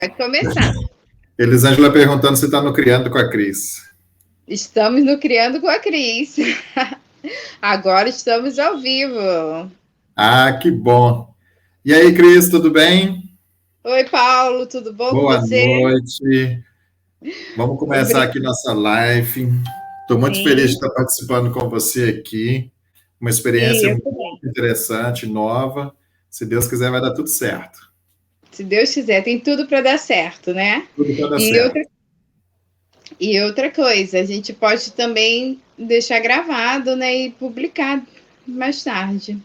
Pode começar. Elisângela perguntando se está no Criando com a Cris. Estamos no Criando com a Cris. Agora estamos ao vivo. Ah, que bom. E aí, Cris, tudo bem? Oi, Paulo, tudo bom com Boa você? noite. Vamos começar aqui nossa live. Estou muito feliz de Sim, estar participando com você aqui. Uma experiência sim, eu muito também. interessante, nova. Se Deus quiser, vai dar tudo certo. Se Deus quiser, tem tudo para dar certo, né? Tudo vai dar E certo. outra, e outra coisa, a gente pode também deixar gravado, né, e publicar mais tarde.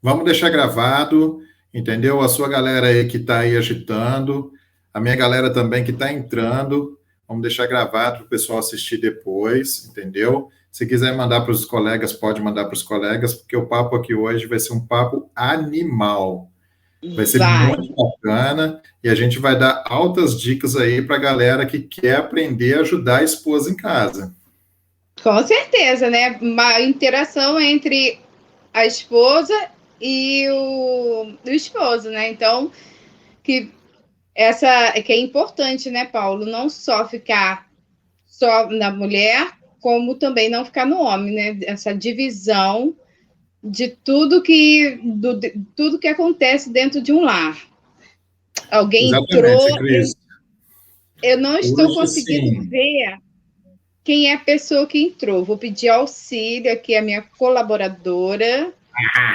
Vamos deixar gravado, entendeu? A sua galera aí que está aí agitando, a minha galera também que está entrando, vamos deixar gravado para o pessoal assistir depois, entendeu? Se quiser mandar para os colegas, pode mandar para os colegas, porque o papo aqui hoje vai ser um papo animal. Vai ser Vai. muito bacana e a gente vai dar altas dicas aí para a galera que quer aprender a ajudar a esposa em casa. Com certeza, né? Uma interação entre a esposa e o esposo, né? Então, que que é importante, né, Paulo? Não só ficar só na mulher, como também não ficar no homem, né? Essa divisão de tudo que acontece dentro de um lar. Alguém entrou, Exatamente, Cris. eu não estou Hoje, conseguindo sim. ver quem é a pessoa que entrou. Vou pedir auxílio aqui à minha colaboradora.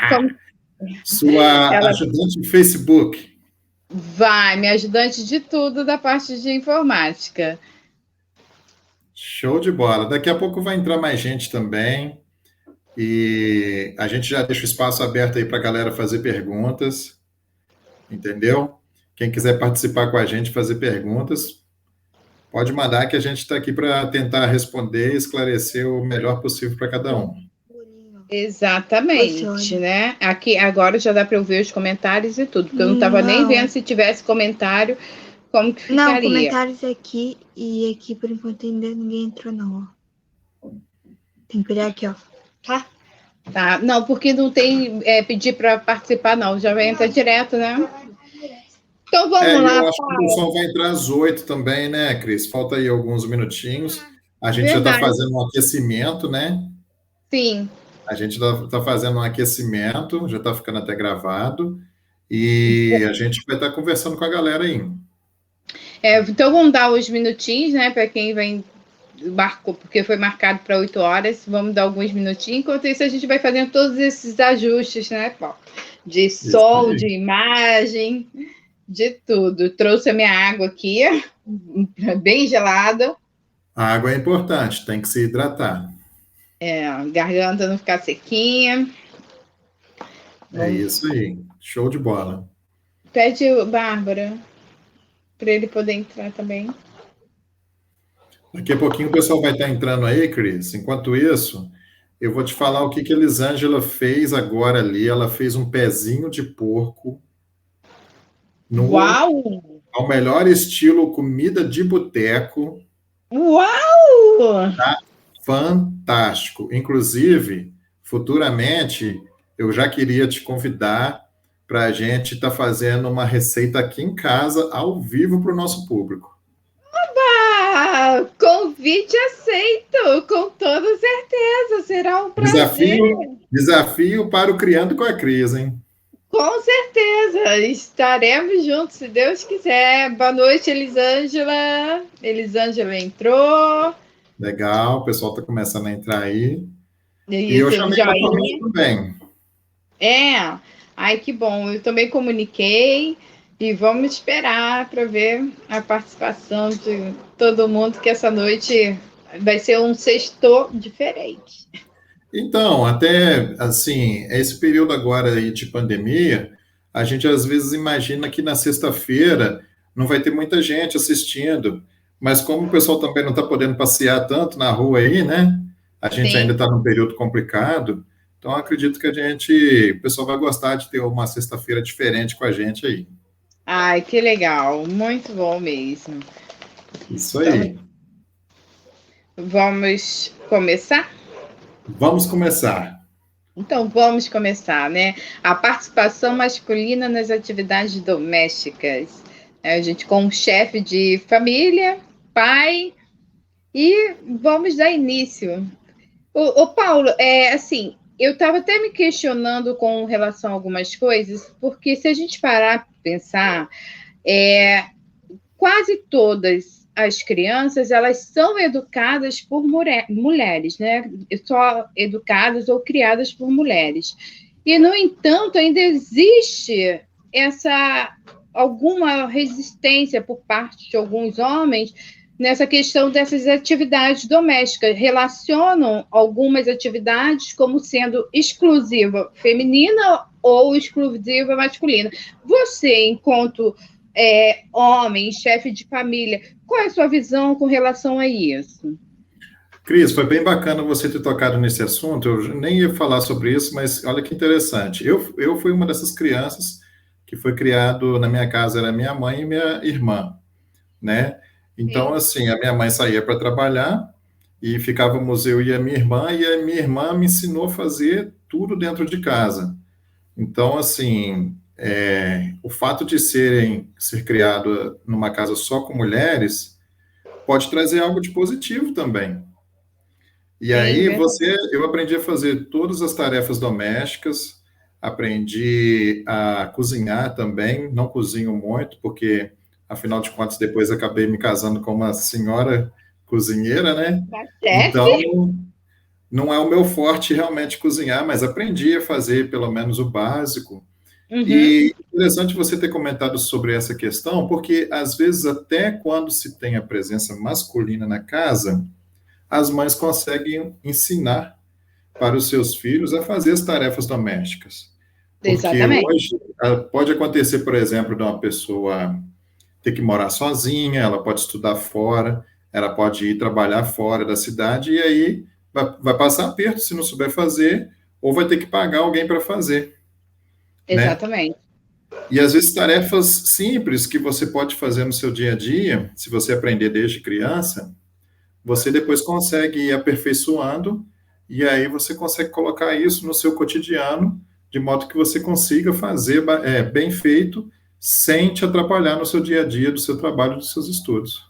Como Sua ela ajudante de Facebook. vai, minha ajudante de tudo da parte de informática. Show de bola. Daqui a pouco vai entrar mais gente também. E a gente já deixa o espaço aberto aí para a galera fazer perguntas, entendeu? Quem quiser participar com a gente, fazer perguntas, pode mandar que a gente está aqui para tentar responder e esclarecer o melhor possível para cada um. Exatamente, né? Aqui agora já dá para eu ver os comentários e tudo, porque eu não estava nem vendo se tivesse comentário, como que ficaria. Não, comentários aqui e aqui por enquanto ainda ninguém entrou não, ó. Tem que olhar aqui, ó. Tá, não, porque não tem pedir para participar, não, já vai entrar direto, né? Então vamos lá, Eu acho que o Paulo. pessoal vai entrar às 8 também, né, Cris? Falta aí alguns minutinhos. A gente já está Verdade. fazendo um aquecimento, né? Sim. A gente está fazendo um aquecimento, já está ficando até gravado, e a gente vai estar conversando com a galera aí. Então vamos dar os minutinhos, né, para quem vai marcou, porque foi marcado para 8 horas. Vamos dar alguns minutinhos. Enquanto isso, a gente vai fazendo todos esses ajustes, né, Paulo? De som, de imagem, de tudo. Trouxe a minha água aqui, bem gelada. A água é importante, tem que se hidratar. Garganta não ficar sequinha. É isso aí. Show de bola. Pede, Bárbara, para ele poder entrar também. Daqui a pouquinho o pessoal vai estar entrando aí, Cris. Enquanto isso, eu vou te falar o que a Elisângela fez agora ali. Ela fez um pezinho de porco Uau! ao melhor estilo comida de boteco. Uau! Tá fantástico. Inclusive, futuramente, eu já queria te convidar para a gente estar fazendo uma receita aqui em casa, ao vivo, para o nosso público. Convite aceito, com toda certeza, será um prazer. Desafio para o Criando com a Cris, hein? Com certeza, estaremos juntos, se Deus quiser. Boa noite, Elisângela. Elisângela entrou. Legal, o pessoal está começando a entrar aí. E eu Isso, chamei a Torrinha também. Ai, que bom. Eu também comuniquei e vamos esperar para ver a participação de todo mundo, que essa noite vai ser um sexto diferente. Então, até assim, esse período agora aí de pandemia, a gente às vezes imagina que na sexta-feira não vai ter muita gente assistindo, mas como o pessoal também não está podendo passear tanto na rua aí, né? A gente Sim. ainda está num período complicado, então acredito que o pessoal vai gostar de ter uma sexta-feira diferente com a gente aí. Ai, que legal, muito bom mesmo. Isso aí. Então, vamos começar? Vamos começar. Então, vamos começar, né? A participação masculina nas atividades domésticas. A gente com um chefe de família, pai, e vamos dar início. Ô Paulo, assim, eu estava até me questionando com relação a algumas coisas, porque se a gente parar para pensar, quase todas as crianças, elas são educadas por mulheres, né? Só educadas ou criadas por mulheres. E, no entanto, ainda existe alguma resistência por parte de alguns homens nessa questão dessas atividades domésticas. Relacionam algumas atividades como sendo exclusiva feminina ou exclusiva masculina. Você, enquanto homem, chefe de família, qual é a sua visão com relação a isso? Cris, foi bem bacana você ter tocado nesse assunto. Eu nem ia falar sobre isso, mas olha que interessante. Eu fui uma dessas crianças que foi criado na minha casa, era minha mãe e minha irmã, né? Então, assim, a minha mãe saía para trabalhar e ficávamos eu e a minha irmã me ensinou a fazer tudo dentro de casa. Então, assim, o fato de ser criado numa casa só com mulheres pode trazer algo de positivo também. E aí eu aprendi a fazer todas as tarefas domésticas, aprendi a cozinhar também, não cozinho muito, porque, afinal de contas, depois acabei me casando com uma senhora cozinheira, né? Então, não é o meu forte realmente cozinhar, mas aprendi a fazer pelo menos o básico. Uhum. E interessante você ter comentado sobre essa questão, porque às vezes até quando se tem a presença masculina na casa, as mães conseguem ensinar para os seus filhos a fazer as tarefas domésticas. Porque Exatamente. Hoje pode acontecer, por exemplo, de uma pessoa ter que morar sozinha, ela pode estudar fora, ela pode ir trabalhar fora da cidade, e aí vai passar aperto se não souber fazer, ou vai ter que pagar alguém para fazer. Exatamente. Né? E às vezes tarefas simples que você pode fazer no seu dia a dia, se você aprender desde criança, você depois consegue ir aperfeiçoando, e aí você consegue colocar isso no seu cotidiano, de modo que você consiga fazer bem feito, sem te atrapalhar no seu dia a dia, do seu trabalho, dos seus estudos.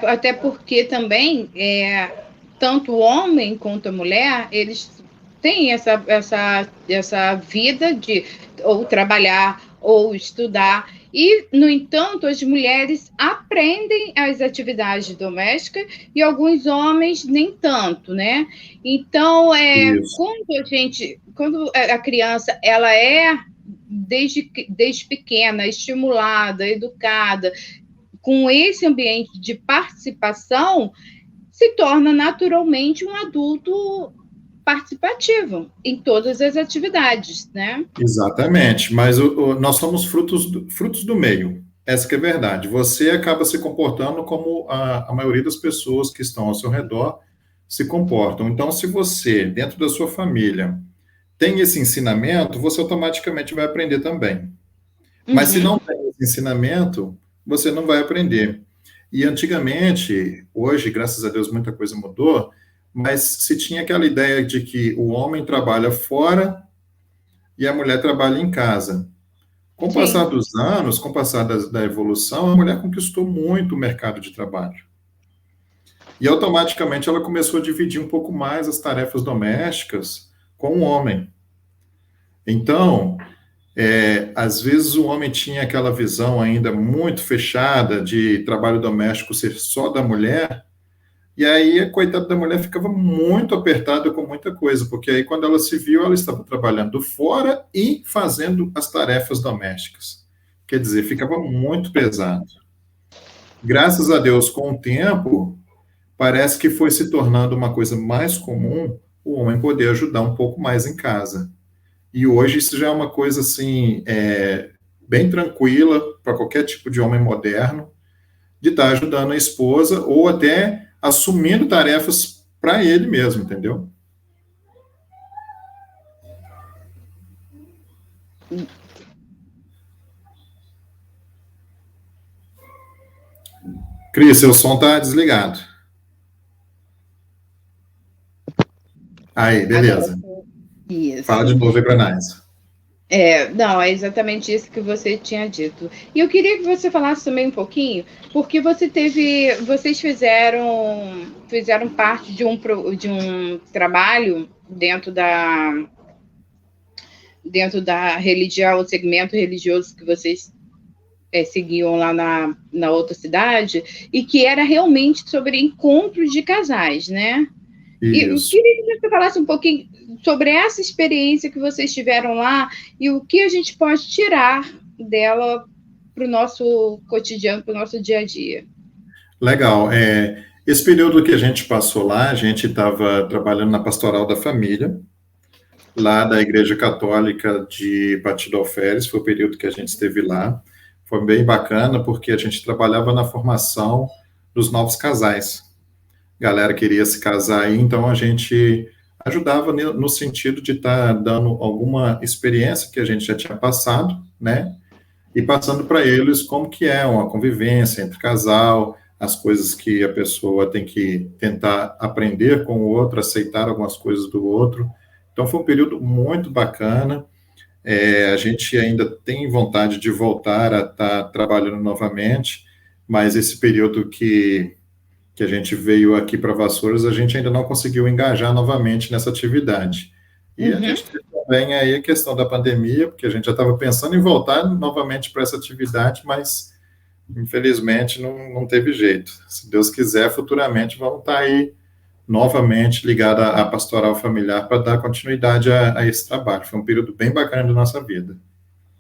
Até porque também, tanto o homem quanto a mulher, eles têm essa vida de ou trabalhar ou estudar. E, no entanto, as mulheres aprendem as atividades domésticas e alguns homens nem tanto, né? Então, quando a criança ela desde pequena estimulada, educada, com esse ambiente de participação, se torna naturalmente um adulto participativo em todas as atividades, né? Exatamente, mas nós somos frutos do meio, essa que é a verdade. Você acaba se comportando como a maioria das pessoas que estão ao seu redor se comportam. Então, se você, dentro da sua família, tem esse ensinamento, você automaticamente vai aprender também. Mas se não tem esse ensinamento, você não vai aprender. E antigamente, hoje, graças a Deus, muita coisa mudou, mas se tinha aquela ideia de que o homem trabalha fora e a mulher trabalha em casa. Com o passar dos anos, com o passar da evolução, a mulher conquistou muito o mercado de trabalho. E automaticamente ela começou a dividir um pouco mais as tarefas domésticas com o homem. Então, às vezes o homem tinha aquela visão ainda muito fechada de trabalho doméstico ser só da mulher, e aí a coitada da mulher ficava muito apertada com muita coisa, porque aí quando ela se viu, ela estava trabalhando fora e fazendo as tarefas domésticas. Quer dizer, ficava muito pesado. Graças a Deus, com o tempo, parece que foi se tornando uma coisa mais comum o homem poder ajudar um pouco mais em casa. E hoje isso já é uma coisa assim, bem tranquila para qualquer tipo de homem moderno, de estar ajudando a esposa ou até assumindo tarefas para ele mesmo, entendeu? Cris, seu som está desligado. Aí, beleza. Isso. Fala de novo aí para nós. Não, é exatamente isso que você tinha dito. E eu queria que você falasse também um pouquinho, porque vocês fizeram parte de um trabalho dentro da religião, o segmento religioso que vocês seguiam lá na outra cidade, e que era realmente sobre encontros de casais, né? E eu Isso. queria que você falasse um pouquinho sobre essa experiência que vocês tiveram lá e o que a gente pode tirar dela para o nosso cotidiano, para o nosso dia a dia. Legal. Esse período que a gente passou lá, a gente estava trabalhando na Pastoral da Família, lá da Igreja Católica de Partido Alferes, foi o período que a gente esteve lá. Foi bem bacana, porque a gente trabalhava na formação dos novos casais. A galera queria se casar aí, então a gente ajudava no sentido de estar dando alguma experiência que a gente já tinha passado, né? E passando para eles como que é uma convivência entre casal, as coisas que a pessoa tem que tentar aprender com o outro, aceitar algumas coisas do outro. Então foi um período muito bacana. A gente ainda tem vontade de voltar a estar trabalhando novamente, mas esse período que a gente veio aqui para Vassouras, a gente ainda não conseguiu engajar novamente nessa atividade. E a gente tem também aí a questão da pandemia, porque a gente já estava pensando em voltar novamente para essa atividade, mas infelizmente não teve jeito. Se Deus quiser, futuramente vamos estar aí novamente ligado à pastoral familiar para dar continuidade a esse trabalho. Foi um período bem bacana da nossa vida.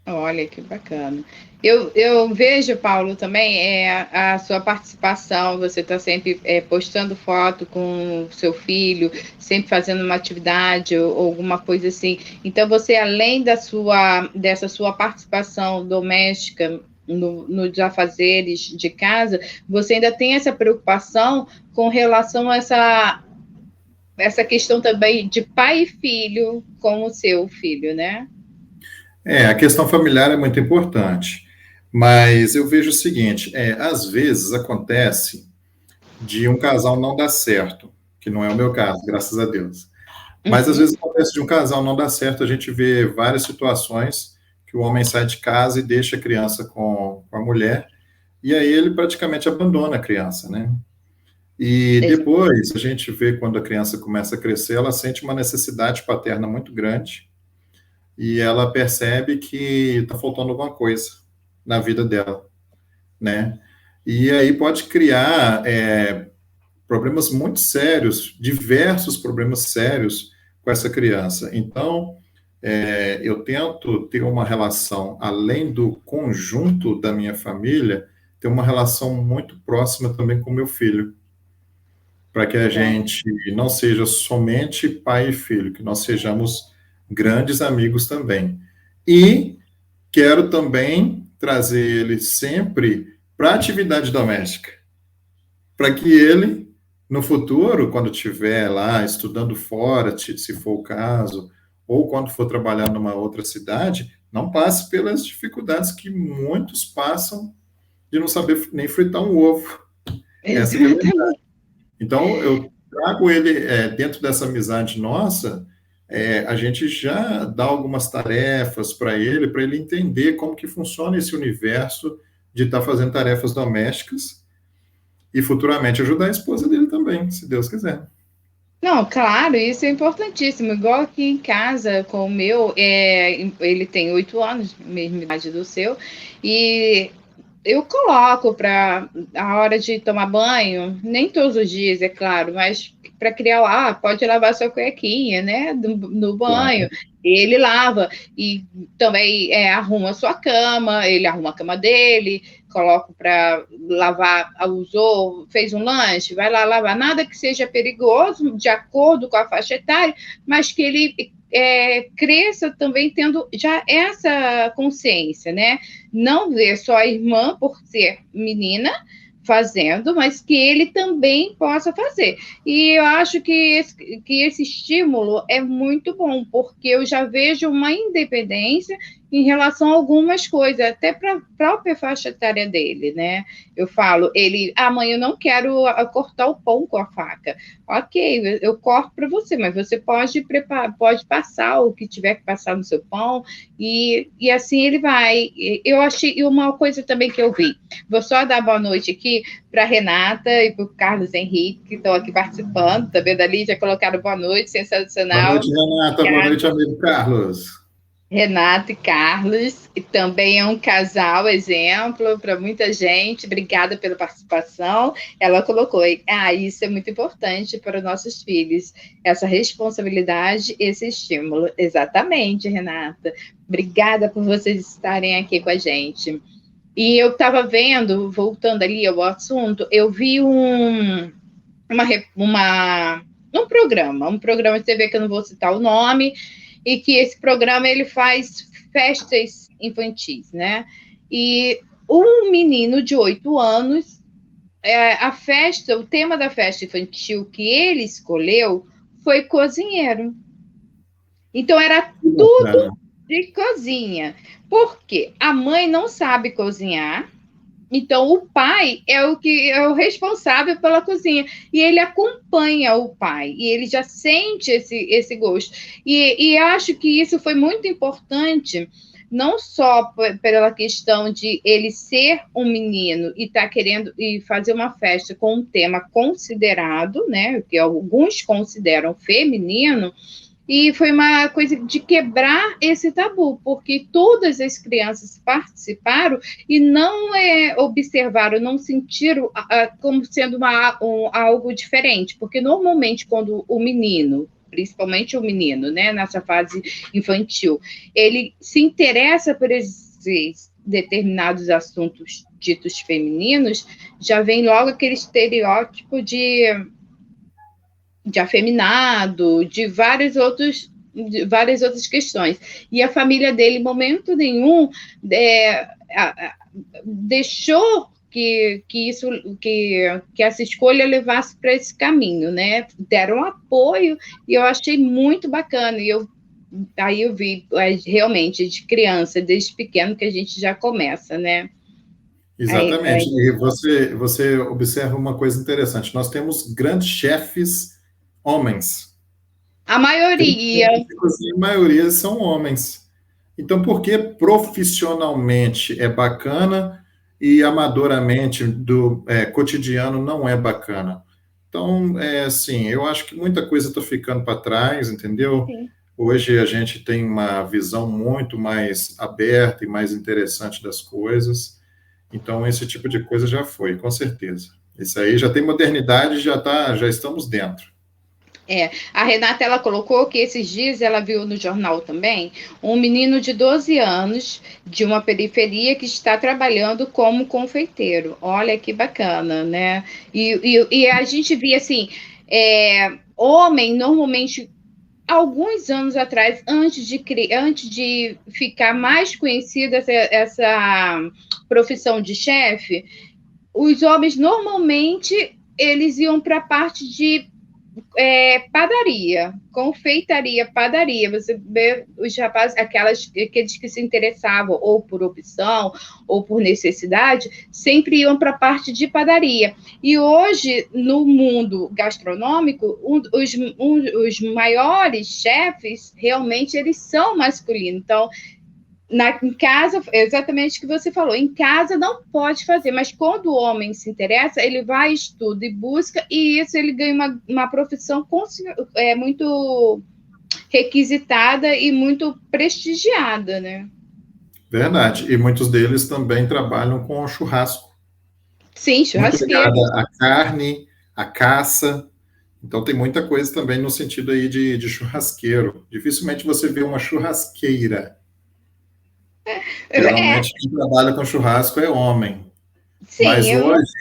Olha que bacana. Eu vejo, Paulo, também a sua participação. Você está sempre postando foto com o seu filho, sempre fazendo uma atividade ou alguma coisa assim. Então, você, além dessa sua participação doméstica nos afazeres de casa, você ainda tem essa preocupação com relação a essa questão também de pai e filho com o seu filho, né? A questão familiar é muito importante, mas eu vejo o seguinte, às vezes acontece de um casal não dar certo, que não é o meu caso, graças a Deus. Mas às vezes acontece de um casal não dar certo, a gente vê várias situações que o homem sai de casa e deixa a criança com a mulher, e aí ele praticamente abandona a criança, né? E depois a gente vê quando a criança começa a crescer, ela sente uma necessidade paterna muito grande, e ela percebe que está faltando alguma coisa na vida dela, né? E aí pode criar problemas muito sérios, diversos problemas sérios com essa criança. Então, eu tento ter uma relação, além do conjunto da minha família, ter uma relação muito próxima também com meu filho, para que a gente não seja somente pai e filho, que nós sejamos grandes amigos também. E quero também trazer ele sempre para a atividade doméstica, para que ele, no futuro, quando estiver lá estudando fora, se for o caso, ou quando for trabalhar numa outra cidade, não passe pelas dificuldades que muitos passam de não saber nem fritar um ovo. Essa é a verdade. Então, eu trago ele dentro dessa amizade nossa, a gente já dá algumas tarefas para ele entender como que funciona esse universo de estar fazendo tarefas domésticas e futuramente ajudar a esposa dele também, se Deus quiser. Não, claro, isso é importantíssimo. Igual aqui em casa com o meu, ele tem 8 anos, mesma idade do seu, e eu coloco para a hora de tomar banho, nem todos os dias, é claro, mas para criar lá, pode lavar sua cuequinha, né, no banho. Claro. Ele lava e também arruma a sua cama, ele arruma a cama dele, coloco para lavar, usou, fez um lanche, vai lá lavar, nada que seja perigoso, de acordo com a faixa etária, mas que ele cresça também tendo já essa consciência, né? Não ver só a irmã por ser menina fazendo, mas que ele também possa fazer. E eu acho que esse estímulo é muito bom, porque eu já vejo uma independência em relação a algumas coisas, até para a própria faixa etária dele, né? Eu falo, mãe, eu não quero cortar o pão com a faca. Ok, eu corto para você, mas você pode pode passar o que tiver que passar no seu pão, e assim ele vai. Eu achei uma coisa também que eu vi. Vou só dar boa noite aqui para Renata e para o Carlos Henrique, que estão aqui participando, tá vendo ali? Já colocaram boa noite, sensacional. Boa noite, Renata. Boa noite, amigo Carlos. Renata e Carlos, e também é um casal exemplo para muita gente. Obrigada pela participação. Ela colocou: isso é muito importante para os nossos filhos, essa responsabilidade, esse estímulo. Exatamente, Renata. Obrigada por vocês estarem aqui com a gente. E eu estava vendo, voltando ali ao assunto, eu vi um programa de TV que eu não vou citar o nome, e que esse programa ele faz festas infantis, né? E um menino de 8 anos, o tema da festa infantil que ele escolheu foi cozinheiro. Então era tudo de cozinha. Por quê? A mãe não sabe cozinhar, então o pai é o responsável pela cozinha, e ele acompanha o pai, e ele já sente esse gosto. E eu acho que isso foi muito importante, não só pela questão de ele ser um menino e estar querendo e fazer uma festa com um tema considerado, né, que alguns consideram feminino. E foi uma coisa de quebrar esse tabu, porque todas as crianças participaram e não observaram, não sentiram como sendo algo diferente. Porque normalmente quando o menino, principalmente o menino, né, nessa fase infantil, ele se interessa por esses determinados assuntos ditos femininos, já vem logo aquele estereótipo de afeminado, de várias outras questões. E a família dele, em momento nenhum, deixou que essa escolha levasse para esse caminho, né? Deram apoio, e eu achei muito bacana. E aí eu vi, realmente, de criança, desde pequeno, que a gente já começa, né? Exatamente. E você observa uma coisa interessante. Nós temos grandes chefes homens. A maioria. A maioria são homens. Então, por que profissionalmente é bacana e amadoramente, cotidiano, não é bacana? Então, assim, eu acho que muita coisa está ficando para trás, entendeu? Sim. Hoje a gente tem uma visão muito mais aberta e mais interessante das coisas. Então, esse tipo de coisa já foi, com certeza. Isso aí já tem modernidade, já estamos dentro. A Renata, ela colocou que esses dias ela viu no jornal também um menino de 12 anos de uma periferia que está trabalhando como confeiteiro. Olha que bacana, né? E a gente via assim, homem normalmente alguns anos atrás, antes de ficar mais conhecida essa profissão de chefe, os homens normalmente eles iam para a parte de padaria, confeitaria, padaria. Você vê os rapazes, aqueles que se interessavam ou por opção ou por necessidade, sempre iam para a parte de padaria. E hoje, no mundo gastronômico, os maiores chefes, realmente, eles são masculinos. Então, em casa, exatamente o que você falou, em casa não pode fazer, mas quando o homem se interessa, ele vai, estuda e busca, e isso ele ganha uma profissão muito requisitada e muito prestigiada, né? Verdade, e muitos deles também trabalham com o churrasco. Sim, churrasqueiro. Muito ligada à carne, à caça, então tem muita coisa também no sentido aí de churrasqueiro. Dificilmente você vê uma churrasqueira. Geralmente quem trabalha com churrasco é homem. Sim, mas hoje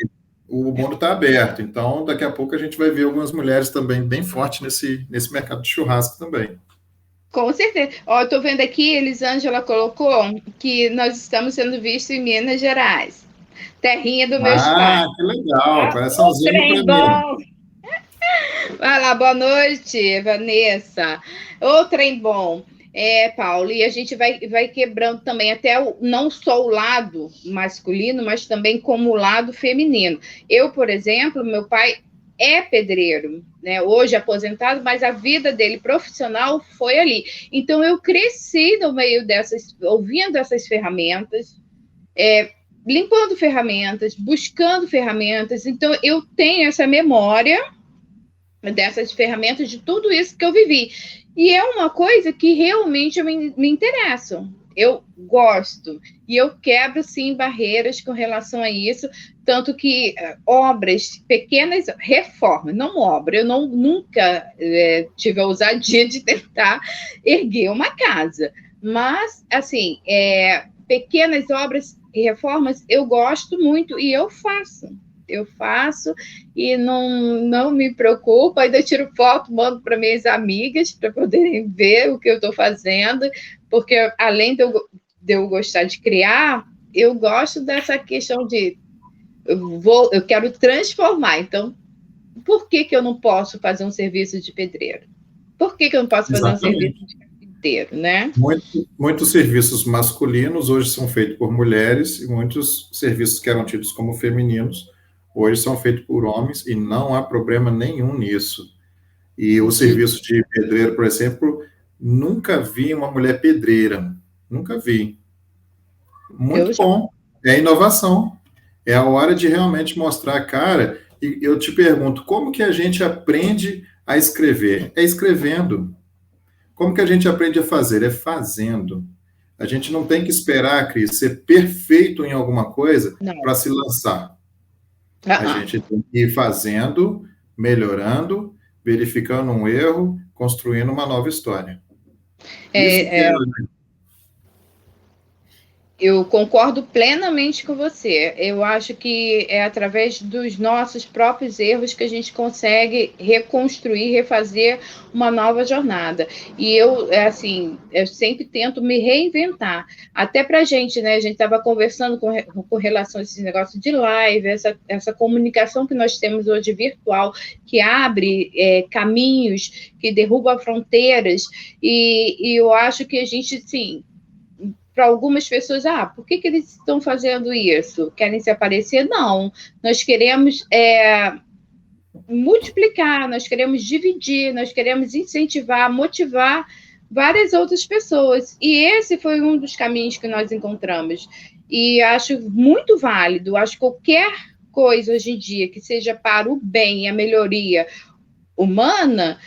o mundo está aberto, então daqui a pouco a gente vai ver algumas mulheres também bem fortes nesse mercado de churrasco também. Com certeza. Ó, estou vendo aqui, Elisângela colocou que nós estamos sendo vistos em Minas Gerais. Terrinha do meus pais. Ah, que legal, coraçãozinho para mim. Vai lá, boa noite, Vanessa. Ô, trem bom. Paulo, e a gente vai quebrando também até não só o lado masculino, mas também como o lado feminino. Eu, por exemplo, meu pai é pedreiro, né? Hoje aposentado, mas a vida dele profissional foi ali. Então eu cresci no meio dessas, ouvindo essas ferramentas, limpando ferramentas, buscando ferramentas. Então eu tenho essa memória dessas ferramentas, de tudo isso que eu vivi. E é uma coisa que realmente me interessa. Eu gosto. E eu quebro, sim, barreiras com relação a isso. Tanto que obras, pequenas reformas, não obra. Eu nunca tive a ousadia de tentar erguer uma casa. Mas, assim, pequenas obras e reformas eu gosto muito e eu faço. E não me preocupo, ainda tiro foto, mando para minhas amigas para poderem ver o que eu estou fazendo, porque além de eu gostar de criar, eu gosto dessa questão de eu quero transformar. Então, por que eu não posso fazer um serviço de pedreiro? Por que eu não posso fazer um serviço de carpinteiro, né? Muitos serviços masculinos hoje são feitos por mulheres, e muitos serviços que eram tidos como femininos hoje são feitos por homens, e não há problema nenhum nisso. E o serviço de pedreiro, por exemplo, nunca vi uma mulher pedreira. Nunca vi. Muito bom. É inovação. É a hora de realmente mostrar a cara. E eu te pergunto, como que a gente aprende a escrever? É escrevendo. Como que a gente aprende a fazer? É fazendo. A gente não tem que esperar, Cris, ser perfeito em alguma coisa para se lançar. A gente tem que ir fazendo, melhorando, verificando um erro, construindo uma nova história. Eu concordo plenamente com você. Eu acho que é através dos nossos próprios erros que a gente consegue reconstruir, refazer uma nova jornada. E eu sempre tento me reinventar. Até para a gente, né? A gente estava conversando com relação a esse negócio de live, essa comunicação que nós temos hoje virtual, que abre caminhos, que derruba fronteiras. E eu acho que a gente, sim, para algumas pessoas, por que eles estão fazendo isso? Querem se aparecer? Não. Nós queremos multiplicar, nós queremos dividir, nós queremos incentivar, motivar várias outras pessoas. E esse foi um dos caminhos que nós encontramos. E acho muito válido. Acho que qualquer coisa hoje em dia que seja para o bem e a melhoria humana,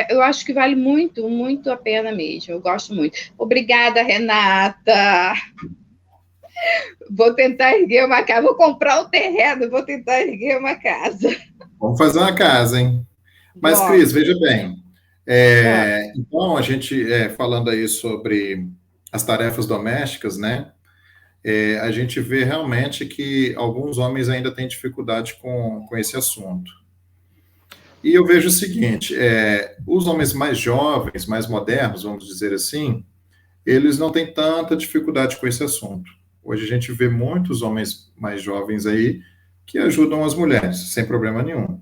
eu acho que vale muito, muito a pena mesmo. Eu gosto muito. Obrigada, Renata. Vou tentar erguer uma casa. Vou comprar um terreno, vou tentar erguer uma casa. Vamos fazer uma casa, hein? Mas, Cris, veja bem. Então, a gente, falando aí sobre as tarefas domésticas, né? A gente vê realmente que alguns homens ainda têm dificuldade com esse assunto. E eu vejo o seguinte, os homens mais jovens, mais modernos, vamos dizer assim, eles não têm tanta dificuldade com esse assunto. Hoje a gente vê muitos homens mais jovens aí que ajudam as mulheres, sem problema nenhum.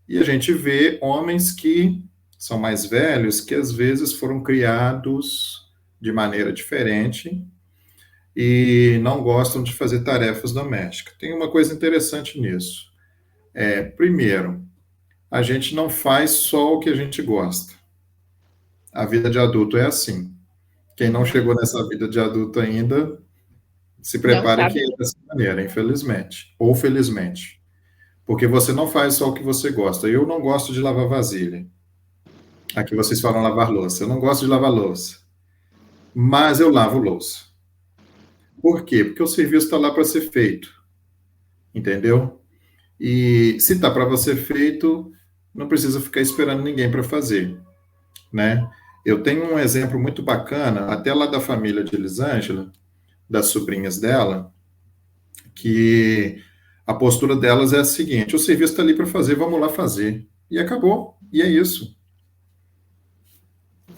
E a gente vê homens que são mais velhos, que às vezes foram criados de maneira diferente e não gostam de fazer tarefas domésticas. Tem uma coisa interessante nisso. Primeiro, a gente não faz só o que a gente gosta. A vida de adulto é assim. Quem não chegou nessa vida de adulto ainda, se prepare que é dessa maneira, infelizmente. Ou felizmente. Porque você não faz só o que você gosta. Eu não gosto de lavar vasilha. Aqui vocês falam lavar louça. Eu não gosto de lavar louça. Mas eu lavo louça. Por quê? Porque o serviço está lá para ser feito. Entendeu? E se está para ser feito, não precisa ficar esperando ninguém para fazer, né? Eu tenho um exemplo muito bacana, até lá da família de Elisângela, das sobrinhas dela, que a postura delas é a seguinte: o serviço está ali para fazer, vamos lá fazer. E acabou, e é isso.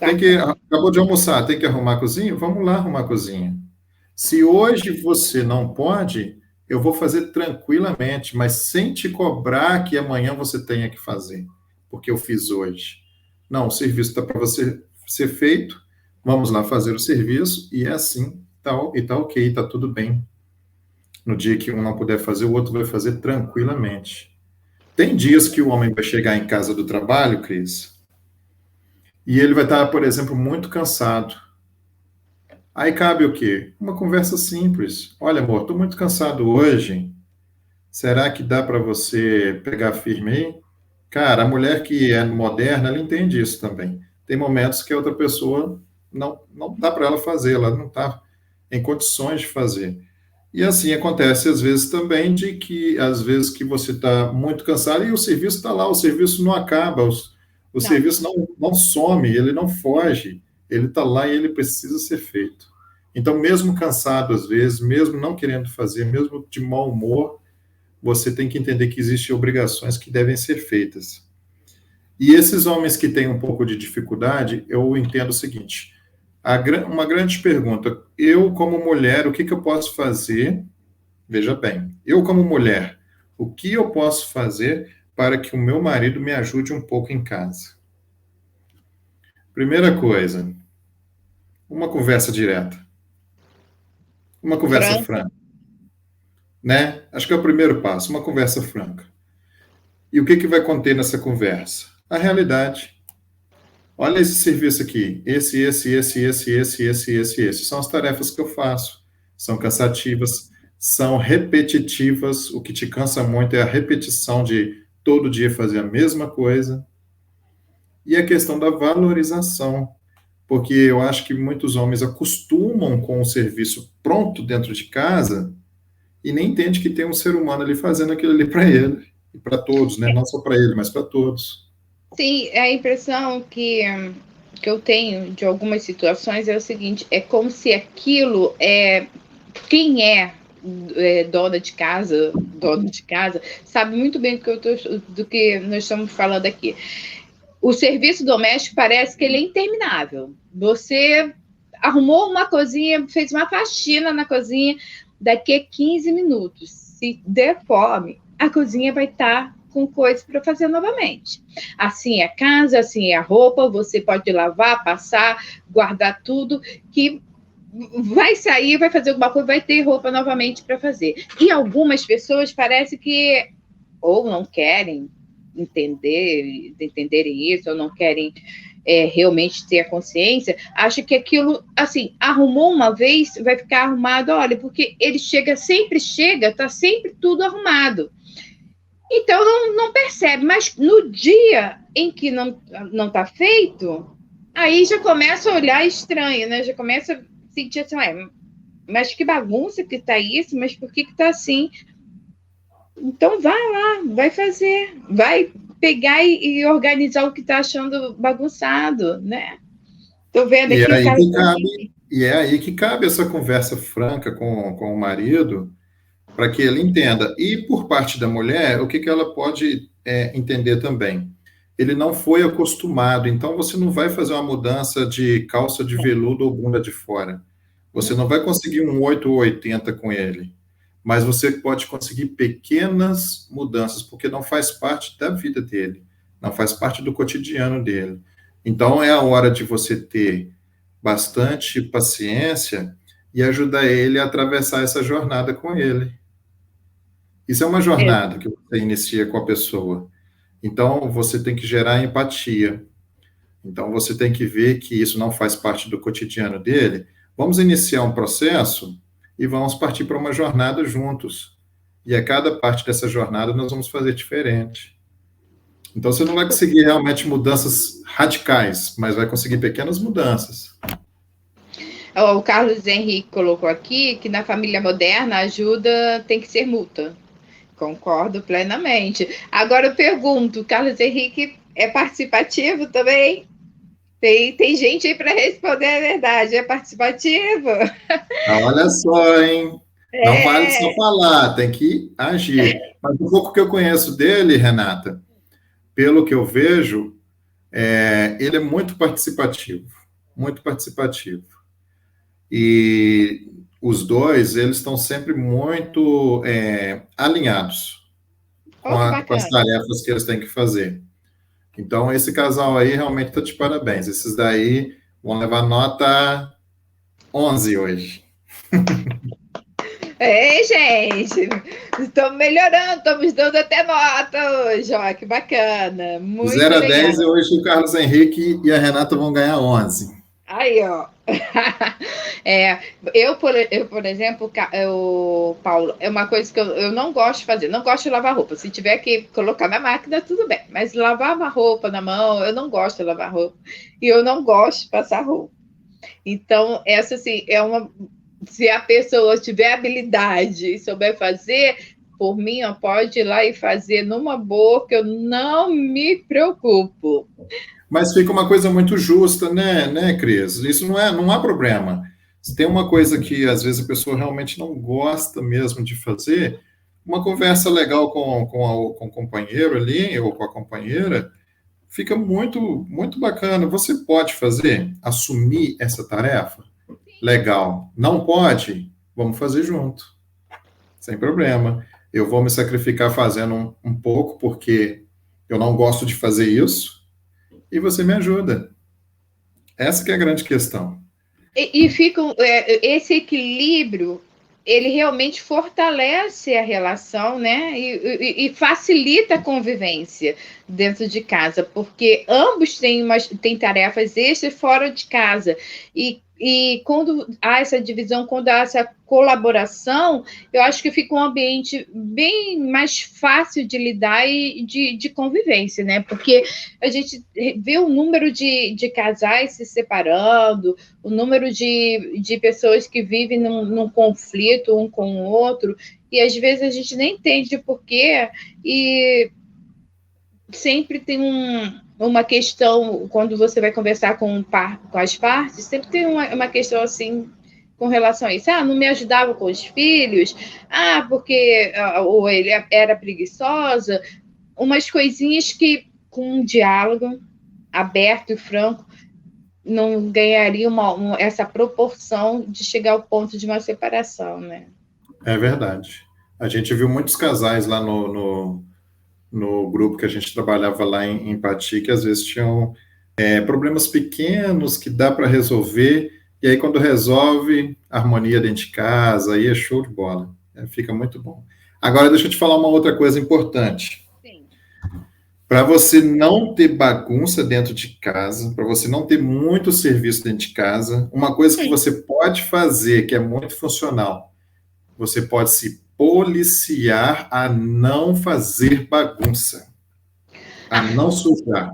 Acabou de almoçar, tem que arrumar a cozinha? Vamos lá arrumar a cozinha. Se hoje você não pode, eu vou fazer tranquilamente, mas sem te cobrar que amanhã você tenha que fazer, porque eu fiz hoje. Não, o serviço está para você ser feito, vamos lá fazer o serviço, e é assim, e tá ok, tá tudo bem. No dia que um não puder fazer, o outro vai fazer tranquilamente. Tem dias que o homem vai chegar em casa do trabalho, Cris, e ele vai estar, por exemplo, muito cansado. Aí cabe o quê? Uma conversa simples. Olha, amor, estou muito cansado hoje. Será que dá para você pegar firme aí? Cara, a mulher que é moderna, ela entende isso também. Tem momentos que a outra pessoa não dá para ela fazer, ela não está em condições de fazer. E assim acontece às vezes também de que às vezes que você está muito cansado e o serviço está lá, o serviço não acaba, o Não. serviço não some, ele não foge, ele está lá e ele precisa ser feito. Então, mesmo cansado às vezes, mesmo não querendo fazer, mesmo de mau humor, você tem que entender que existem obrigações que devem ser feitas. E esses homens que têm um pouco de dificuldade, eu entendo o seguinte: uma grande pergunta. Eu, como mulher, o que eu posso fazer? Veja bem, eu, como mulher, o que eu posso fazer para que o meu marido me ajude um pouco em casa? Primeira coisa, uma conversa direta, uma conversa Franca. franca, né? Acho que é o primeiro passo, uma conversa franca. E o que vai conter nessa conversa? A realidade. Olha esse serviço aqui. Esse. São as tarefas que eu faço. São cansativas, são repetitivas. O que te cansa muito é a repetição de todo dia fazer a mesma coisa. E a questão da valorização. Porque eu acho que muitos homens acostumam com o serviço pronto dentro de casa e nem entende que tem um ser humano ali fazendo aquilo ali para ele. E para todos, né? Não só para ele, mas para todos. Sim, a impressão que eu tenho de algumas situações é o seguinte: é como se aquilo quem dono de casa, sabe muito bem do que nós estamos falando aqui. O serviço doméstico parece que ele é interminável. Você arrumou uma cozinha, fez uma faxina na cozinha, daqui a 15 minutos, se der fome, a cozinha vai estar com coisas para fazer novamente. Assim é a casa, assim é a roupa, você pode lavar, passar, guardar tudo, que vai sair, vai fazer alguma coisa, vai ter roupa novamente para fazer. E algumas pessoas parece que ou não querem entenderem isso, ou não querem realmente ter a consciência, acha que aquilo, assim, arrumou uma vez, vai ficar arrumado, olha, porque ele sempre chega, está sempre tudo arrumado. Então, não percebe, mas no dia em que não está feito, aí já começa a olhar estranho, né? Já começa a sentir assim, mas que bagunça que está isso, mas por que está assim? Então, vai lá, vai fazer, vai pegar e organizar o que está achando bagunçado, né? Estou vendo aqui o caso. E é aí que cabe essa conversa franca com o marido, para que ele entenda. E por parte da mulher, o que ela pode entender também? Ele não foi acostumado, então você não vai fazer uma mudança de calça de veludo ou bunda de fora. Você não vai conseguir um 8 ou 80 com ele. Mas você pode conseguir pequenas mudanças, porque não faz parte da vida dele, não faz parte do cotidiano dele. Então, é a hora de você ter bastante paciência e ajudar ele a atravessar essa jornada com ele. Isso é uma jornada que você inicia com a pessoa. Então, você tem que gerar empatia. Então, você tem que ver que isso não faz parte do cotidiano dele. Vamos iniciar um processo e vamos partir para uma jornada juntos. E a cada parte dessa jornada nós vamos fazer diferente. Então, você não vai conseguir realmente mudanças radicais, mas vai conseguir pequenas mudanças. O Carlos Henrique colocou aqui que na família moderna a ajuda tem que ser mútua. Concordo plenamente. Agora eu pergunto, Carlos Henrique é participativo também? Tem gente aí para responder a verdade. É participativo? Olha só, hein? Não vale só falar, tem que agir. Mas um pouco que eu conheço dele, Renata, pelo que eu vejo, ele é muito participativo, muito participativo. E os dois, eles estão sempre muito alinhados com as tarefas que eles têm que fazer. Então, esse casal aí realmente está de parabéns. Esses daí Vão levar nota 11 hoje. Ei, gente, estamos melhorando, estamos dando até nota hoje, ó, que bacana, muito 0 a legal. 10, e hoje o Carlos Henrique e a Renata vão ganhar 11. Aí, ó. Por exemplo, Paulo, é uma coisa que eu não gosto de fazer, não gosto de lavar roupa. Se tiver que colocar na máquina, tudo bem, mas lavar uma roupa na mão, eu não gosto de lavar roupa. E eu não gosto de passar roupa. Então, essa, assim, se a pessoa tiver habilidade e souber fazer, por mim, ó, pode ir lá e fazer numa boa, que eu não me preocupo. Mas fica uma coisa muito justa, né, Cris? Isso não há problema. Se tem uma coisa que às vezes a pessoa realmente não gosta mesmo de fazer, uma conversa legal com o companheiro ali, ou com a companheira, fica muito, muito bacana. Você pode fazer, assumir essa tarefa? Legal. Não pode? Vamos fazer junto. Sem problema. Eu vou me sacrificar fazendo um pouco, porque eu não gosto de fazer isso, e você me ajuda. Essa que é a grande questão. E fica esse equilíbrio, ele realmente fortalece a relação, né? E facilita a convivência dentro de casa, porque ambos têm tarefas extras fora de casa. E quando há essa divisão, quando há essa colaboração, eu acho que fica um ambiente bem mais fácil de lidar e de convivência, né? Porque a gente vê o número de casais se separando, o número de pessoas que vivem num conflito um com o outro, e às vezes a gente nem entende por quê, e sempre tem uma questão, quando você vai conversar com as partes, sempre tem uma questão assim com relação a isso. Ah, não me ajudava com os filhos, porque ou ele era preguiçosa, umas coisinhas que, com um diálogo aberto e franco, não ganharia essa proporção de chegar ao ponto de uma separação, né? É verdade. A gente viu muitos casais lá no grupo que a gente trabalhava lá em Pati, que às vezes tinham problemas pequenos que dá para resolver, e aí quando resolve, harmonia dentro de casa, aí é show de bola. Fica muito bom. Agora, deixa eu te falar uma outra coisa importante. Para você não ter bagunça dentro de casa, para você não ter muito serviço dentro de casa, uma coisa que você pode fazer, que é muito funcional, você pode se policiar a não fazer bagunça, a não sujar.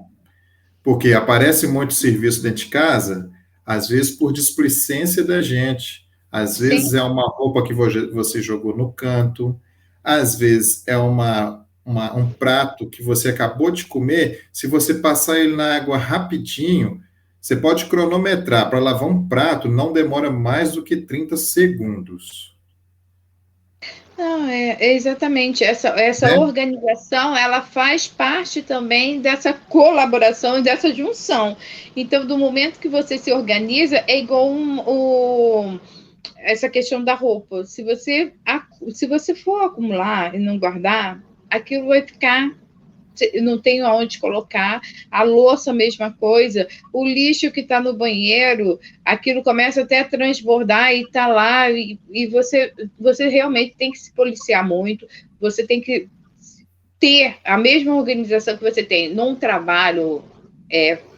Porque aparece muito serviço dentro de casa, às vezes por displicência da gente, às vezes é uma roupa que você jogou no canto, às vezes é um prato que você acabou de comer, se você passar ele na água rapidinho, você pode cronometrar. Para lavar um prato, não demora mais do que 30 segundos. Não, exatamente. Essa organização, ela faz parte também dessa colaboração e dessa junção. Então, do momento que você se organiza, é igual essa questão da roupa. Se você for acumular e não guardar, aquilo vai ficar, não tenho aonde colocar, a louça, a mesma coisa, o lixo que está no banheiro, aquilo começa até a transbordar e está lá, e você realmente tem que se policiar muito, você tem que ter a mesma organização que você tem num trabalho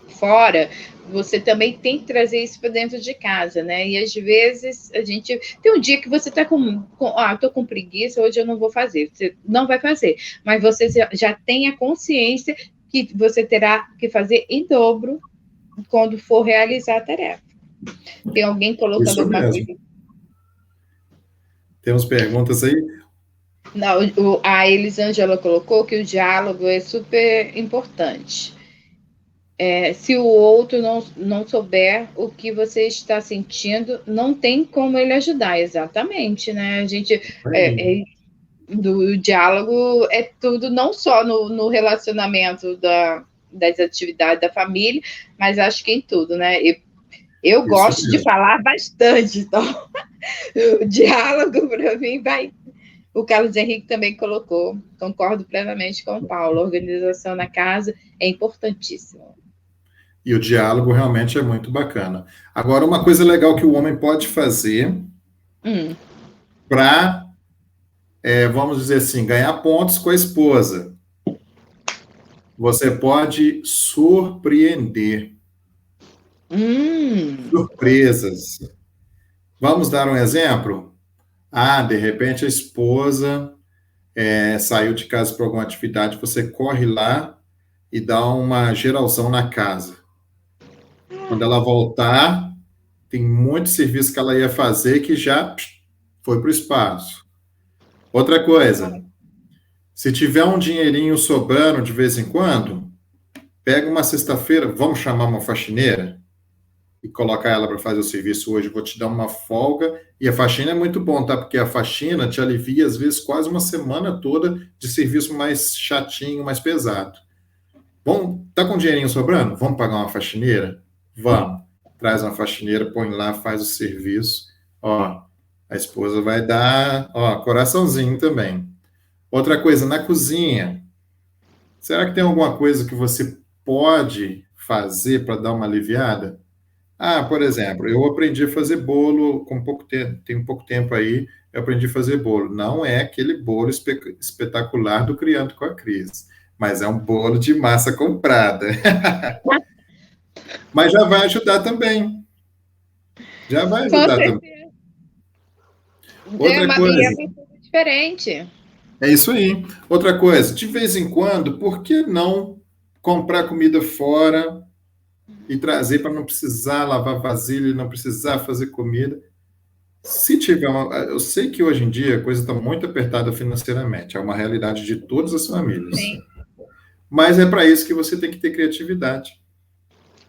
fora, você também tem que trazer isso para dentro de casa, né? E às vezes a gente tem um dia que você está tô com preguiça, hoje eu não vou fazer. Você não vai fazer, mas você já tem a consciência que você terá que fazer em dobro quando for realizar a tarefa. Tem alguém colocando Isso alguma mesmo. coisa? Temos perguntas aí? Não, a Elisângela colocou que o diálogo é super importante. Se o outro não souber o que você está sentindo, não tem como ele ajudar, exatamente, né? A gente, do diálogo é tudo, não só no relacionamento das atividades da família, mas acho que em tudo, né? Eu gosto de falar bastante, então o diálogo, para mim, vai. O Carlos Henrique também colocou, concordo plenamente com o Paulo, a organização na casa é importantíssima. E o diálogo realmente é muito bacana. Agora, uma coisa legal que o homem pode fazer para, vamos dizer assim, ganhar pontos com a esposa. Você pode surpreender. Surpresas. Vamos dar um exemplo? De repente a esposa saiu de casa para alguma atividade, você corre lá e dá uma geralzão na casa. Quando ela voltar, tem muito serviço que ela ia fazer que já foi para o espaço. Outra coisa, se tiver um dinheirinho sobrando de vez em quando, pega uma sexta-feira, vamos chamar uma faxineira e colocar ela para fazer o serviço hoje, vou te dar uma folga. E a faxina é muito bom, tá? Porque a faxina te alivia, às vezes, quase uma semana toda de serviço mais chatinho, mais pesado. Bom, tá com dinheirinho sobrando? Vamos pagar uma faxineira? Vamos. Traz uma faxineira, põe lá, faz o serviço. Ó, a esposa vai dar, coraçãozinho também. Outra coisa, na cozinha, será que tem alguma coisa que você pode fazer para dar uma aliviada? Por exemplo, eu aprendi a fazer bolo com pouco tempo, tem pouco tempo aí, eu aprendi a fazer bolo. Não é aquele bolo espetacular do Criando com a Cris, mas é um bolo de massa comprada. Mas já vai ajudar também. Já vai ajudar também. Outra coisa. É uma coisa diferente. É isso aí. Outra coisa, de vez em quando, por que não comprar comida fora e trazer para não precisar lavar vasilha, não precisar fazer comida? Se tiver eu sei que hoje em dia a coisa está muito apertada financeiramente, é uma realidade de todas as famílias. Sim. Mas é para isso que você tem que ter criatividade.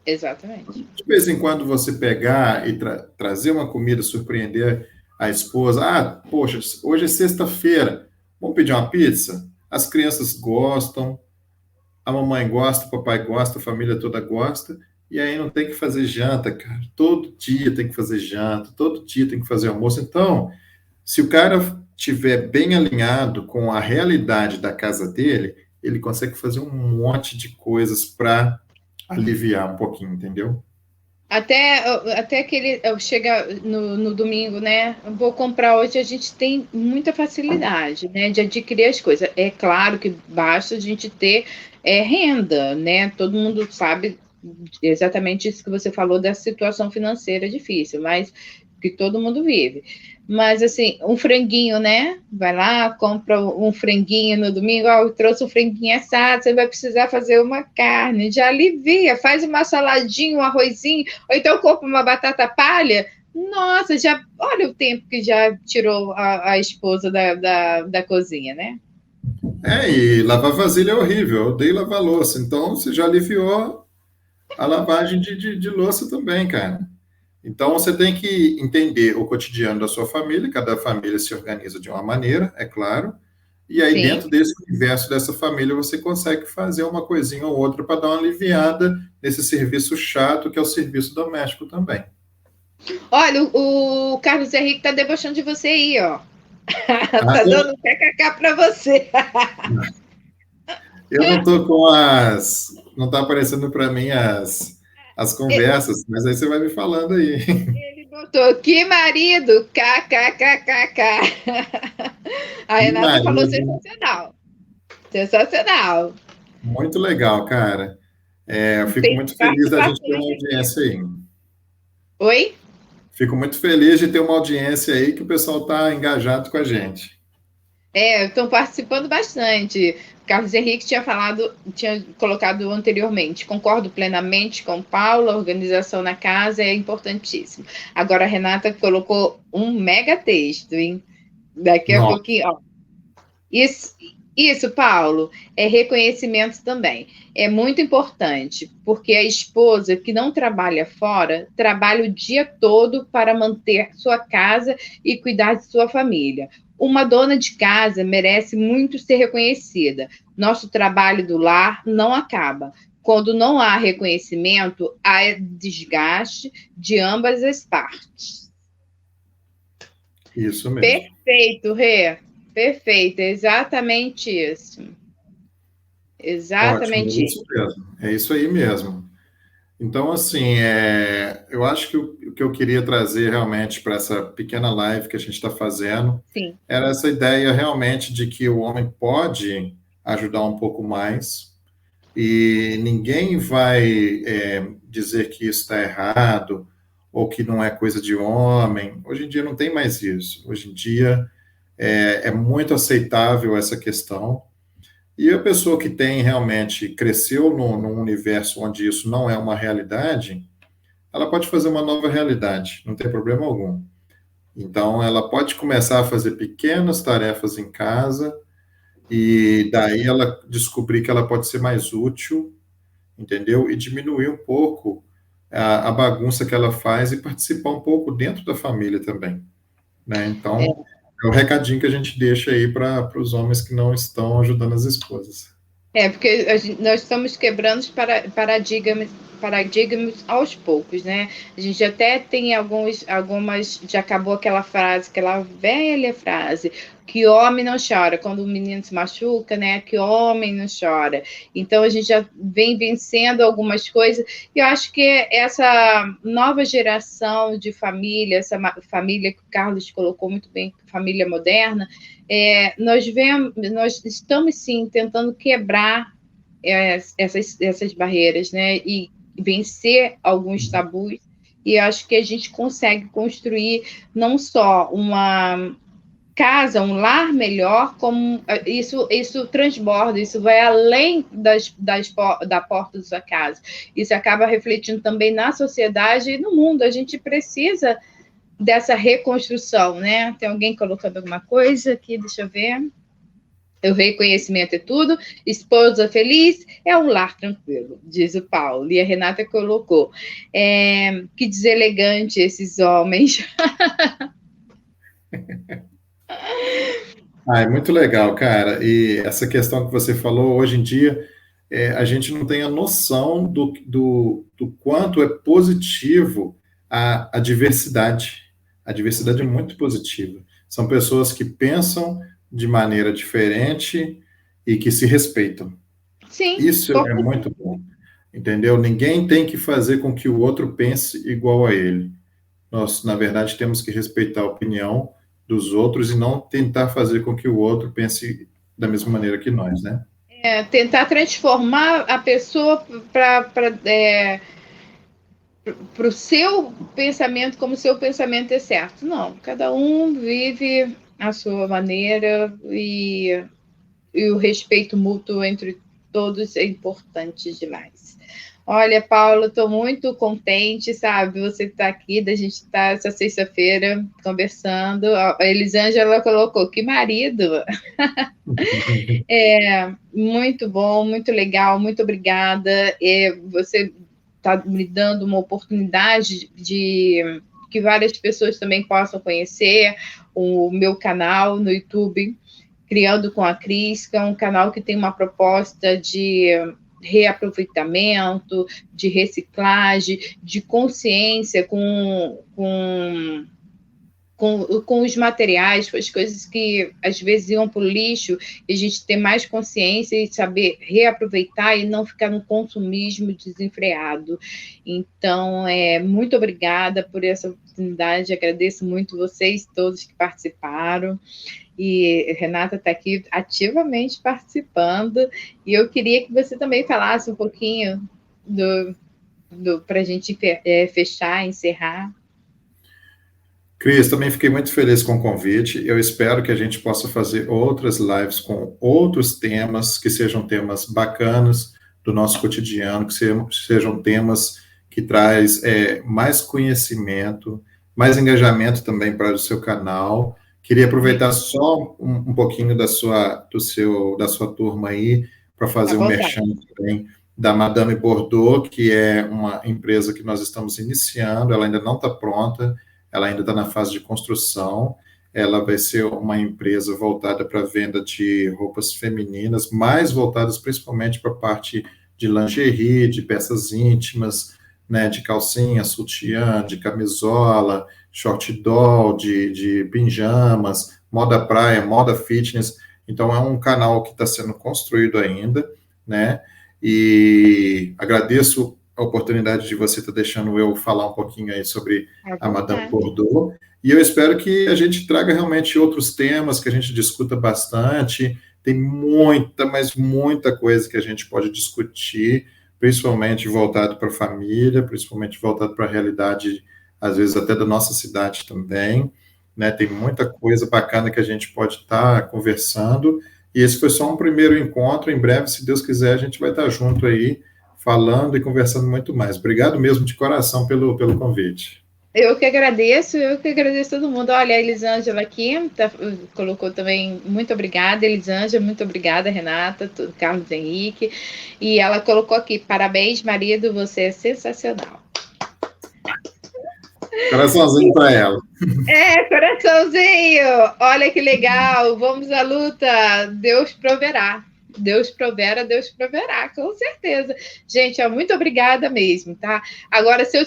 Exatamente. De vez em quando você pegar e trazer uma comida, surpreender a esposa. Poxa, hoje é sexta-feira, vamos pedir uma pizza? As crianças gostam, a mamãe gosta, o papai gosta, a família toda gosta, e aí não tem que fazer janta, cara. Todo dia tem que fazer janta, todo dia tem que fazer almoço. Então, se o cara estiver bem alinhado com a realidade da casa dele, ele consegue fazer um monte de coisas para aliviar um pouquinho, entendeu? Até que ele chega no domingo, né? Vou comprar hoje, a gente tem muita facilidade, né, de adquirir as coisas. É claro que basta a gente ter renda, né? Todo mundo sabe exatamente isso que você falou da situação financeira difícil, mas que todo mundo vive. Mas, assim, um franguinho, né? Vai lá, compra um franguinho no domingo. Eu trouxe um franguinho assado, você vai precisar fazer uma carne. Já alivia, faz uma saladinha, um arrozinho, ou então compra uma batata palha. Nossa, olha o tempo que já tirou a esposa da cozinha, né? E lavar vasilha é horrível. Eu odeio lavar louça. Então, você já aliviou a lavagem de louça também, cara. Então, você tem que entender o cotidiano da sua família, cada família se organiza de uma maneira, é claro, e aí, dentro desse universo dessa família, você consegue fazer uma coisinha ou outra para dar uma aliviada nesse serviço chato, que é o serviço doméstico também. Olha, o Carlos Henrique está debochando de você aí, ó. Tá dando kkk para você. Eu não tô não tá aparecendo para mim as conversas, mas aí você vai me falando aí. Ele botou, que marido, kkkk. A Renata falou sensacional. Sensacional. Muito legal, cara. Eu fico muito feliz da gente ter uma audiência aí. Oi? Fico muito feliz de ter uma audiência aí que o pessoal está engajado com a gente. Estão participando bastante. Carlos Henrique tinha colocado anteriormente. Concordo plenamente com Paulo, a organização na casa é importantíssimo. Agora a Renata colocou um mega texto, hein? Daqui a pouquinho, ó. Isso, Paulo, é reconhecimento também. É muito importante, porque a esposa que não trabalha fora, trabalha o dia todo para manter sua casa e cuidar de sua família. Uma dona de casa merece muito ser reconhecida. Nosso trabalho do lar não acaba. Quando não há reconhecimento, há desgaste de ambas as partes. Isso mesmo. Perfeito, Rê. Perfeito, exatamente isso. Exatamente. Ótimo, isso mesmo. É isso aí mesmo. Então, assim, eu acho que o que eu queria trazer realmente para essa pequena live que a gente está fazendo Sim. era essa ideia realmente de que o homem pode ajudar um pouco mais e ninguém vai dizer que isso está errado ou que não é coisa de homem. Hoje em dia não tem mais isso. Hoje em dia é muito aceitável essa questão. E a pessoa que tem realmente cresceu num universo onde isso não é uma realidade, ela pode fazer uma nova realidade, não tem problema algum. Então, ela pode começar a fazer pequenas tarefas em casa e daí ela descobrir que ela pode ser mais útil, entendeu? E diminuir um pouco a bagunça que ela faz e participar um pouco dentro da família também, né? Então, é o recadinho que a gente deixa aí para os homens que não estão ajudando as esposas. Porque nós estamos quebrando os paradigmas aos poucos, né? A gente até tem algumas, já acabou aquela frase, aquela velha frase, que homem não chora, quando o menino se machuca, né? Que homem não chora. Então a gente já vem vencendo algumas coisas, e eu acho que essa nova geração de família, essa família que o Carlos colocou muito bem, família moderna, nós estamos sim tentando quebrar essas barreiras, né? E vencer alguns tabus. E acho que a gente consegue construir não só uma casa, um lar melhor, como isso transborda, isso vai além da porta da sua casa. Isso acaba refletindo também na sociedade e no mundo. A gente precisa dessa reconstrução, né? Tem alguém colocando alguma coisa aqui? Deixa eu ver. O reconhecimento é tudo. Esposa feliz é um lar tranquilo, diz o Paulo. E a Renata colocou. Que deselegante esses homens. É muito legal, cara. E essa questão que você falou, hoje em dia, a gente não tem a noção do quanto é positivo a diversidade. A diversidade é muito positiva. São pessoas que pensam de maneira diferente e que se respeitam. Sim. Isso é muito bom, entendeu? Ninguém tem que fazer com que o outro pense igual a ele. Nós, na verdade, temos que respeitar a opinião dos outros e não tentar fazer com que o outro pense da mesma maneira que nós, né? Tentar transformar a pessoa para o seu pensamento, como o seu pensamento é certo. Não, cada um vive a sua maneira e o respeito mútuo entre todos é importante demais. Olha, Paula, estou muito contente, sabe? Você está aqui, da gente estar essa sexta-feira conversando. A Elisângela colocou, que marido! Muito bom, muito legal, muito obrigada. Você está me dando uma oportunidade de que várias pessoas também possam conhecer o meu canal no YouTube, Criando com a Cris, que é um canal que tem uma proposta de reaproveitamento, de reciclagem, de consciência com os materiais, com as coisas que às vezes iam para o lixo, e a gente ter mais consciência e saber reaproveitar e não ficar no consumismo desenfreado. Então, muito obrigada por essa oportunidade, agradeço muito vocês todos que participaram. E Renata está aqui ativamente participando, e eu queria que você também falasse um pouquinho para a gente fechar, encerrar. Cris, também fiquei muito feliz com o convite. Eu espero que a gente possa fazer outras lives com outros temas, que sejam temas bacanas do nosso cotidiano, que sejam temas que traz mais conhecimento, mais engajamento também para o seu canal. Queria aproveitar só um pouquinho da sua turma aí, para fazer um merchan também da Madame Bordeaux, que é uma empresa que nós estamos iniciando, ela ainda não está pronta, ela ainda está na fase de construção. Ela vai ser uma empresa voltada para a venda de roupas femininas, mais voltadas principalmente para a parte de lingerie, de peças íntimas, né, de calcinha, sutiã, de camisola, short doll, de pijamas, moda praia, moda fitness. Então, é um canal que está sendo construído ainda, né? E agradeço a oportunidade de você estar deixando eu falar um pouquinho aí sobre a Madame vontade. Bordeaux. E eu espero que a gente traga realmente outros temas, que a gente discuta bastante. Tem muita, mas muita coisa que a gente pode discutir, principalmente voltado para a família, principalmente voltado para a realidade, às vezes até da nossa cidade também, né? Tem muita coisa bacana que a gente pode estar conversando, e esse foi só um primeiro encontro. Em breve, se Deus quiser, a gente vai estar junto aí, falando e conversando muito mais. Obrigado mesmo de coração pelo convite. Eu que agradeço todo mundo. Olha, a Elisângela aqui colocou também, muito obrigada, Elisângela, muito obrigada, Renata, Carlos Henrique. E ela colocou aqui, parabéns, marido, você é sensacional. Coraçãozinho para ela. Coraçãozinho! Olha que legal, vamos à luta, Deus proverá. Deus proverá, com certeza. Gente, muito obrigada mesmo, tá? Agora, se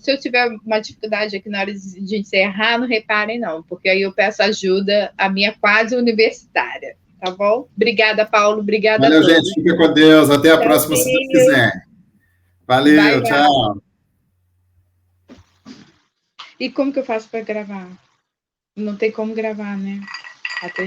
eu tiver uma dificuldade aqui na hora de encerrar, não reparem não, porque aí eu peço ajuda à minha quase universitária, tá bom? Obrigada, Paulo, obrigada Valeu, a todos. gente. Fica com Deus. Até a próxima, se Deus Tchauzinho. quiser. Bye, Valeu, bye. tchau. E como que eu faço para gravar? Não tem como gravar, né? Até